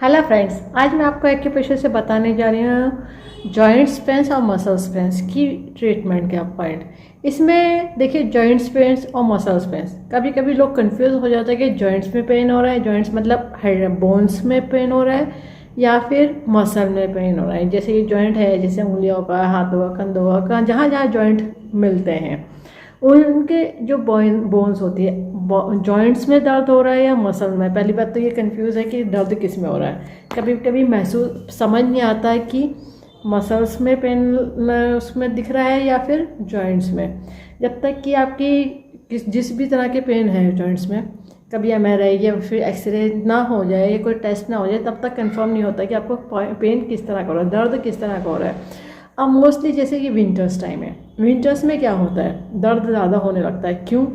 Hello friends, आज मैं आपको एक्यूप्रेशर से बताने जा रही हूँ जॉइंट्स पेन्स और मसल्स पेन्स की ट्रीटमेंट का पॉइंट। इसमें देखिए, जॉइंट्स पेन्स और मसल्स पेन्स, कभी कभी लोग कंफ्यूज हो जाते हैं कि जॉइंट्स में पेन हो रहा है, जॉइंट्स मतलब बोन्स में पेन हो रहा है या फिर मसल में पेन हो रहा है। जैसे ये जॉइंट है, जैसे उंगलियों का, हाथों का, कंधों का, जहाँ जहाँ जॉइंट मिलते हैं उनके जो बोन्स होती है, जॉइंट्स में दर्द हो रहा है या मसल में। पहली बात तो ये कंफ्यूज है कि दर्द किस में हो रहा है। कभी कभी महसूस समझ नहीं आता है कि मसल्स में पेन उसमें दिख रहा है या फिर जॉइंट्स में। जब तक कि आपकी जिस भी तरह के पेन है जॉइंट्स में, कभी MRI या फिर एक्सरे ना हो जाए या कोई टेस्ट ना हो जाए, तब तक कंफर्म नहीं होता कि आपको पेन किस तरह का हो रहा है, दर्द किस तरह का हो रहा है। अब मोस्टली जैसे कि विंटर्स टाइम है, विंटर्स में क्या होता है, दर्द ज़्यादा होने लगता है। क्यों?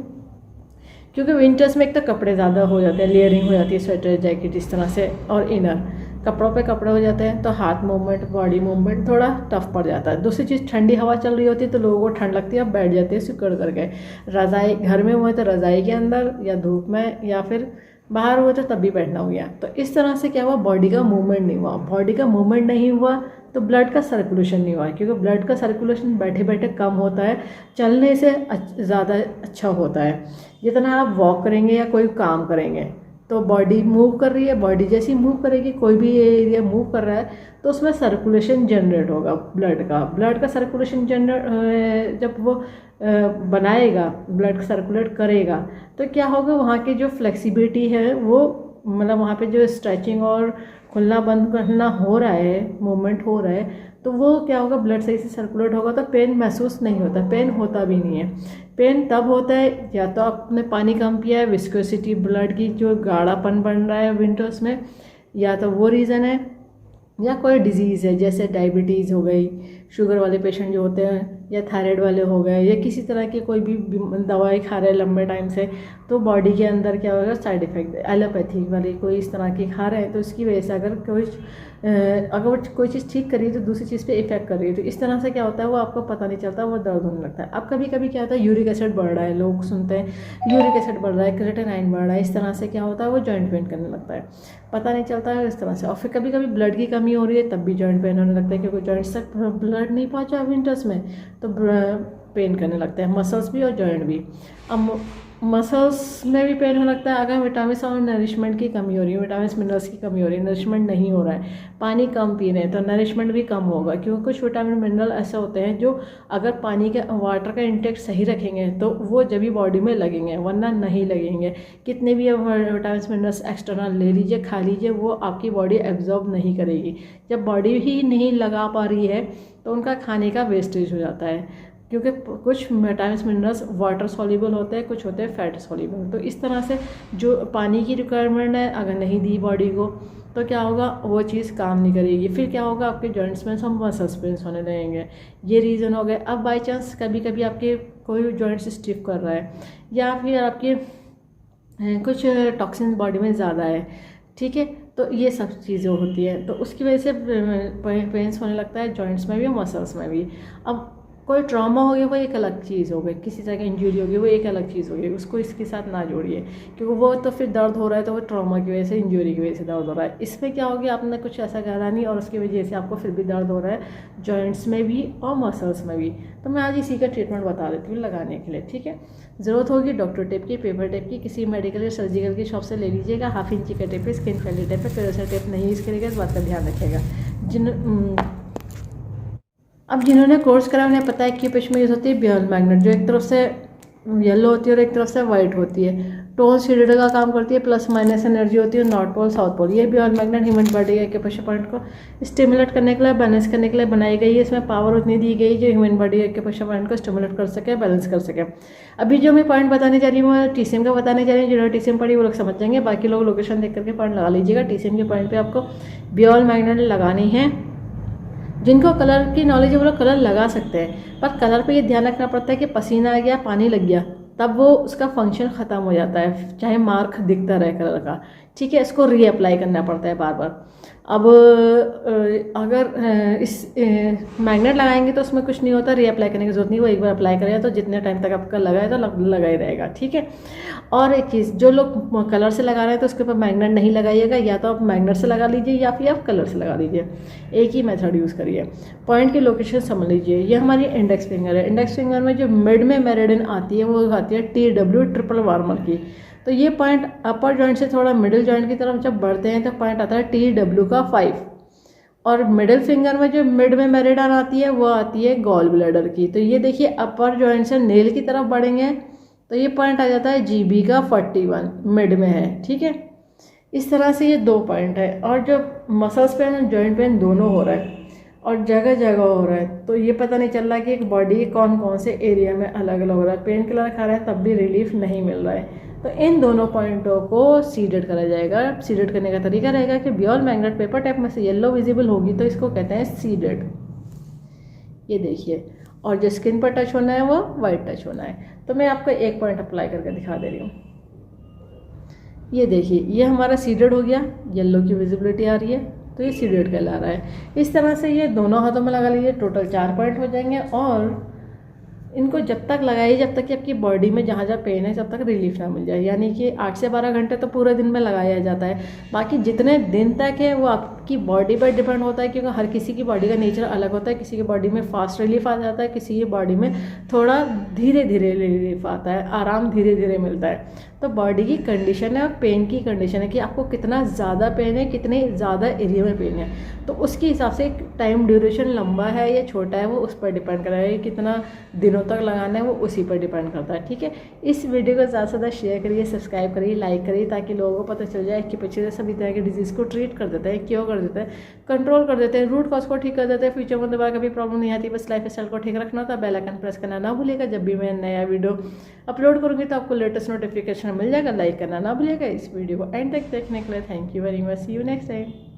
क्योंकि विंटर्स में एक तो कपड़े ज़्यादा हो जाते हैं, लेयरिंग हो जाती है, स्वेटर जैकेट इस तरह से, और इनर कपड़ों पे कपड़े हो जाते हैं, तो हाथ मूवमेंट, बॉडी मूवमेंट थोड़ा टफ पड़ जाता है। दूसरी चीज़, ठंडी हवा चल रही होती है तो लोगों को ठंड लगती है, अब बैठ जाते हैं सिकुड़ करके। रज़ाई घर में हुए तो रज़ाई के अंदर, या धूप में, या फिर बाहर हुए तो तब भी बैठना हो गया। तो इस तरह से क्या हुआ, बॉडी का मूवमेंट नहीं हुआ। बॉडी का मूवमेंट नहीं हुआ तो ब्लड का सर्कुलेशन नहीं हुआ, क्योंकि ब्लड का सर्कुलेशन बैठे बैठे कम होता है, चलने से ज़्यादा अच्छा होता है। जितना आप वॉक करेंगे या कोई काम करेंगे तो बॉडी मूव कर रही है, बॉडी जैसी मूव करेगी, कोई भी एरिया मूव कर रहा है तो उसमें सर्कुलेशन जनरेट होगा। ब्लड का सर्कुलेशन जनरेट जब वो बनाएगा, ब्लड सर्कुलेट करेगा, तो क्या होगा, वहाँ की जो फ्लेक्सिबिलिटी है वो, मतलब वहाँ पे जो स्ट्रेचिंग और खुलना बंद करना हो रहा है, मूवमेंट हो रहा है, तो वो क्या होगा, ब्लड सही से सर्कुलेट होगा तो पेन महसूस नहीं होता। पेन होता भी नहीं है। पेन तब होता है या तो आपने पानी कम पिया है, विस्कोसिटी ब्लड की जो गाढ़ापन बन रहा है विंटर्स में, या तो वो रीज़न है, या कोई डिजीज़ है जैसे डायबिटीज़ हो गई, शुगर वाले पेशेंट जो होते हैं, या थायराइड वाले हो गए, या किसी तरह की कोई भी दवाई खा रहे हैं लंबे टाइम से, तो बॉडी के अंदर क्या होगा, साइड इफेक्ट, एलोपैथिक वाली कोई इस तरह की खा रहे हैं तो इसकी वजह से अगर कोई चीज़ ठीक कर रही है तो दूसरी चीज़ पे इफेक्ट कर रही है, तो इस तरह से क्या होता है, वो आपको पता नहीं चलता, वो दर्द होने लगता है। अब कभी कभी क्या होता है, यूरिक एसिड बढ़ रहा है, लोग सुनते हैं यूरिक एसिड बढ़ रहा है, क्रिएटिनिन बढ़ रहा है, इस तरह से क्या होता है, वो जॉइंट पेन करने लगता है, पता नहीं चलता है इस तरह से। और फिर कभी कभी ब्लड की कमी हो रही है तब भी जॉइंट पेन होने लगता है, क्योंकि जॉइंट्स तक ब्लड नहीं पहुँचा विंटर्स में, तो पेन करने लगता है, मसल्स भी और जॉइंट भी। अब मसल्स में भी पेन होने लगता है अगर विटामिन और नरिशमेंट की कमी हो रही है, विटामिन मिनरल्स की कमी हो रही है, नरिशमेंट नहीं हो रहा है, पानी कम पी रहे हैं तो नरिशमेंट भी कम होगा। क्योंकि कुछ विटामिन मिनरल ऐसे होते हैं जो अगर पानी के वाटर का इंटेक सही रखेंगे तो वो जब भी बॉडी में लगेंगे, वरना नहीं लगेंगे। कितने भी विटामिन मिनरल्स एक्सटर्नल ले लीजिए, खा लीजिए, वो आपकी बॉडी एब्जॉर्ब नहीं करेगी। जब बॉडी ही नहीं लगा पा रही है तो उनका खाने का वेस्टेज हो जाता है, क्योंकि कुछ विटामिन मिनरल्स वाटर सॉल्युबल होते हैं, कुछ होते हैं फैट सॉल्युबल। तो इस तरह से जो पानी की रिक्वायरमेंट है अगर नहीं दी बॉडी को तो क्या होगा, वो चीज़ काम नहीं करेगी। फिर क्या होगा, आपके जॉइंट्स में सब मसल्स पेन्स होने लगेंगे। ये रीज़न हो गए। अब बाई चांस कभी कभी आपके कोई जॉइंट्स स्टिफ कर रहा है, या फिर आपके कुछ टॉक्सिन बॉडी में ज़्यादा है, ठीक है, तो ये सब चीज़ें होती है, तो उसकी वजह से पेन्स होने लगता है जॉइंट्स में भी और मसल्स में भी। अब कोई ट्रॉमा हो गया वो एक अलग चीज़ हो गई, किसी तरह की इंजरी हो गई वो एक अलग चीज़ हो गई, उसको इसके साथ ना जोड़िए, क्योंकि वो तो फिर दर्द हो रहा है तो वो ट्रॉमा की वजह से, इंजरी की वजह से दर्द हो रहा है। इसमें क्या हो गया, आपने कुछ ऐसा करा नहीं और उसकी वजह से आपको फिर भी दर्द हो रहा है जॉइंट्स में भी और मसल्स में भी। तो मैं आज इसी का ट्रीटमेंट बता देती हूँ लगाने के लिए, ठीक है। ज़रूरत होगी डॉक्टर टेप की, पेपर टेप की, किसी मेडिकल या सर्जिकल की शॉप से ले लीजिएगा। 1/2 इंची का टेप है, स्किन फ्रेंडली टेप है, फिर टेप नहीं यूज़ करेगा, इस बात का ध्यान रखिएगा। अब जिन्होंने कोर्स करा उन्हें पता है कि पिच में यूज़ होती है बियॉन्ड मैग्नेट, जो एक तरफ से येलो होती है और एक तरफ से वाइट होती है। टोन शेडेड का काम करती है, प्लस माइनस एनर्जी होती है, नॉर्थ पोल साउथ पोल। ये बियॉन्ड मैग्नेट ह्यूमन बॉडी के एक्यूप्रेशर पॉइंट को स्टिमुलेट करने के लिए, बैलेंस करने के लिए बनाई गई है। इसमें पावर उतनी दी गई जो ह्यूमन बॉडी के एक्यूप्रेशर पॉइंट को स्टिमुलेट कर सके, बैलेंस कर सके। अभी जो मैं पॉइंट बताने जा रही हूँ वो TCM का बताने जा रही हूँ। जिन्होंने TCM पढ़ी वो लोग समझ जाएंगे, बाकी लोग लोकेशन देख करके पॉइंट लगा लीजिएगा। TCM के पॉइंट पर आपको बियॉन्ड मैग्नेट लगानी है। जिनको कलर की नॉलेज है वो लोग कलर लगा सकते हैं, पर कलर पे ये ध्यान रखना पड़ता है कि पसीना आ गया, पानी लग गया, तब वो उसका फंक्शन ख़त्म हो जाता है, चाहे मार्क दिखता रहे कलर का, ठीक है, इसको रीअप्लाई करना पड़ता है बार बार। अब अगर इस मैग्नेट लगाएंगे तो उसमें कुछ नहीं होता, रीअप्लाई करने की जरूरत नहीं, वो एक बार अप्लाई करेगा तो जितने टाइम तक आपका लगाए तो लगा ही रहेगा, ठीक है। और एक चीज़, जो लोग कलर से लगा रहे हैं तो उसके ऊपर मैग्नेट नहीं लगाइएगा, या तो आप मैग्नेट से लगा लीजिए या फिर आप कलर से लगा लीजिए, एक ही मेथड यूज़ करिए। पॉइंट की लोकेशन समझ लीजिए, ये हमारी इंडेक्स फिंगर है। इंडेक्स फिंगर में जो मिड में मेरिडियन आती है वो आती है TW ट्रिपल वार्मर की। तो ये पॉइंट अपर जॉइंट से थोड़ा मिडिल जॉइंट की तरफ जब बढ़ते हैं तो पॉइंट आता है TW का 5। और मिडिल फिंगर में जो मिड में मेरिडियन आती है वो आती है गॉल ब्लैडर की। तो ये देखिए अपर जॉइंट से नेल की तरफ बढ़ेंगे तो ये पॉइंट आ जाता है GB का 41, मिड में है, ठीक है। इस तरह से ये 2 पॉइंट है। और जो मसल्स पेन और जॉइंट पेन दोनों हो रहा है और जगह जगह हो रहा है, तो ये पता नहीं चल रहा कि एक बॉडी के कौन कौन से एरिया में अलग अलग हो रहा है। पेन किलर खा रहा है तब भी रिलीफ नहीं मिल रहा है, तो इन दोनों पॉइंटों को सीडेड करा जाएगा। सीडेड करने का तरीका रहेगा कि बॉल मैग्नेट पेपर टेप में से येलो विजिबल होगी तो इसको कहते हैं सीडेड। ये देखिए, और जो स्किन पर टच होना है वो वाइट टच होना है। तो मैं आपको एक पॉइंट अप्लाई करके दिखा दे रही हूँ। ये देखिए, ये हमारा सीडेड हो गया, येलो की विजिबिलिटी आ रही है, तो ये सीडेड कहला रहा है। इस तरह से ये दोनों हाथों में लगा लीजिए, टोटल 4 पॉइंट हो जाएंगे। और इनको जब तक लगाइए जब तक कि आपकी बॉडी में जहाँ जहाँ पेन है जब तक रिलीफ ना मिल जाए, यानी कि 8 से 12 घंटे तो पूरे दिन में लगाया जाता है। बाकी जितने दिन तक है वो आपकी बॉडी पर डिपेंड होता है, क्योंकि हर किसी की बॉडी का नेचर अलग होता है। किसी की बॉडी में फास्ट रिलीफ आ जाता है, किसी की बॉडी में थोड़ा धीरे धीरे रिलीफ आता है, आराम धीरे धीरे मिलता है। तो बॉडी की कंडीशन है और पेन की कंडीशन है कि आपको कितना ज़्यादा पेन है, कितने ज़्यादा एरिया में पेन है, तो उसके हिसाब से टाइम ड्यूरेशन लंबा है या छोटा है वो उस पर डिपेंड करता है। कितना दिनों तक लगाना है वो उसी पर डिपेंड करता है, ठीक है। इस वीडियो को ज़्यादा से ज़्यादा शेयर करिए, सब्सक्राइब करिए, लाइक करिए, ताकि लोगों को पता चल जाए कि पीछे सभी तरह के डिजीज़ को ट्रीट कर देते हैं, क्योर कर देते हैं, कंट्रोल कर देते हैं, रूट कॉज को ठीक कर देते हैं। फ्यूचर में दोबारा कभी प्रॉब्लम नहीं आती। बस लाइफ स्टाइल को ठीक रखना होता है। बेल आइकन प्रेस करना ना भूलिएगा। जब भी मैं नया वीडियो अपलोड करूँगी तो आपको लेटेस्ट नोटिफिकेशन मिल जाएगा। लाइक करना ना भूलिएगा। इस वीडियो को एंड तक देखने के लिए thank you very much. See you next time.